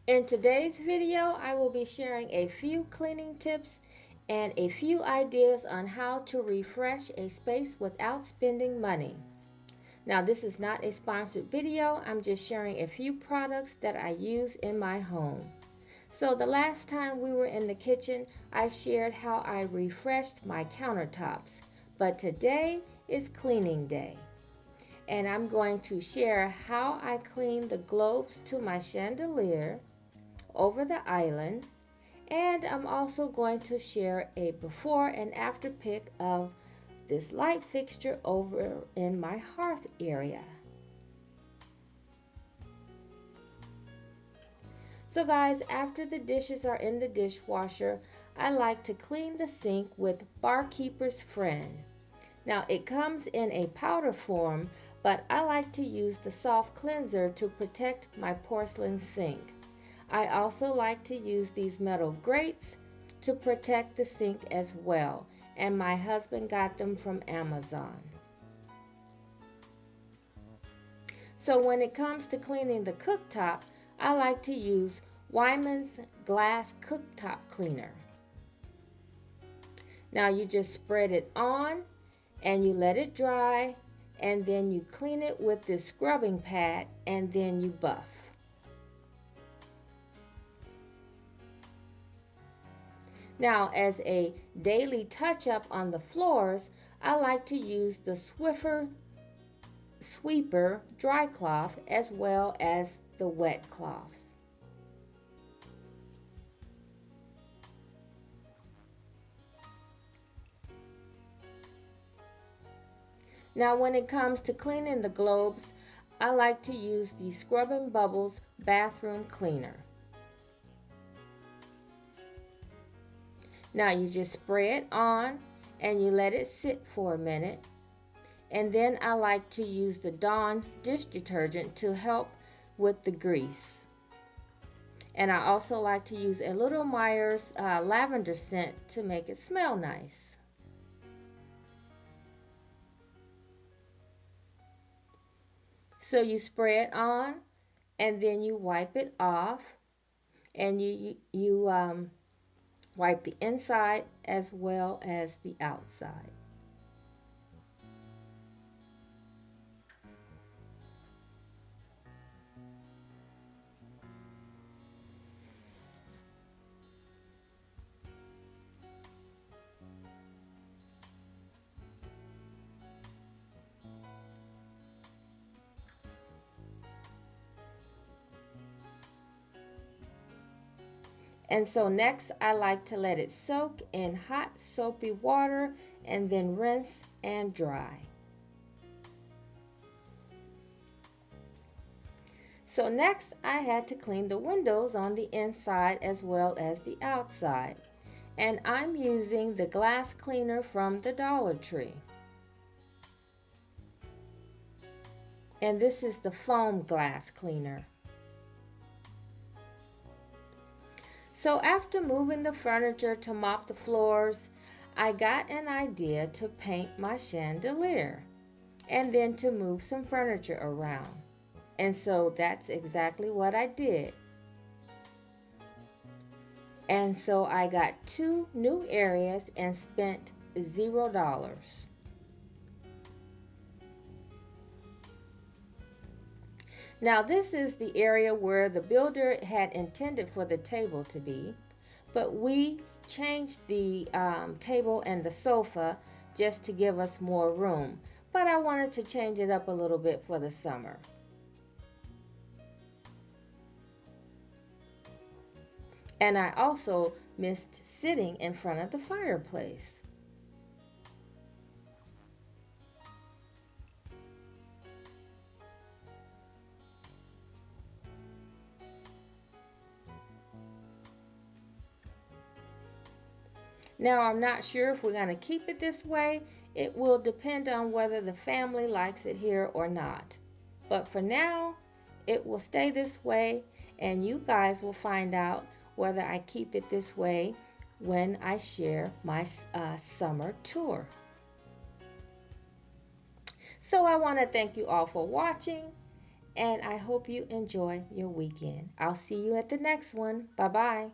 In today's video, I will be sharing a few cleaning tips and a few ideas on how to refresh a space without spending money. Now, this is not a sponsored video. I'm just sharing a few products that I use in my home. So the last time we were in the kitchen, I shared how I refreshed my countertops. But today is cleaning day. And I'm going to share how I clean the globes to my chandelier over the island, and I'm also going to share a before and after pic of this light fixture over in my hearth area. So guys, after the dishes are in the dishwasher, I like to clean the sink with Barkeeper's Friend. Now it comes in a powder form, but I like to use the soft cleanser to protect my porcelain sink. I also like to use these metal grates to protect the sink as well, and my husband got them from Amazon. So when it comes to cleaning the cooktop, I like to use Wyman's glass cooktop cleaner. Now you just spread it on and you let it dry, and then you clean it with this scrubbing pad, and then you buff. Now, as a daily touch-up on the floors, I like to use the Swiffer Sweeper dry cloth as well as the wet cloths. Now, when it comes to cleaning the globes, I like to use the Scrubbing Bubbles bathroom cleaner. Now you just spray it on and you let it sit for a minute. And then I like to use the Dawn dish detergent to help with the grease. And I also like to use a little Myers lavender scent to make it smell nice. So you spray it on and then you wipe it off, and you wipe the inside as well as the outside. And so next I like to let it soak in hot soapy water and then rinse and dry. So next I had to clean the windows on the inside as well as the outside. And I'm using the glass cleaner from the Dollar Tree. And this is the foam glass cleaner. So after moving the furniture to mop the floors, I got an idea to paint my chandelier and then to move some furniture around. And so that's exactly what I did. And so I got 2 new areas and spent $0. Now this is the area where the builder had intended for the table to be, but we changed the table and the sofa just to give us more room. But I wanted to change it up a little bit for the summer. And I also missed sitting in front of the fireplace. Now I'm not sure if we're going to keep it this way. It will depend on whether the family likes it here or not. But for now, it will stay this way, and you guys will find out whether I keep it this way when I share my summer tour. So I want to thank you all for watching, and I hope you enjoy your weekend. I'll see you at the next one. Bye bye.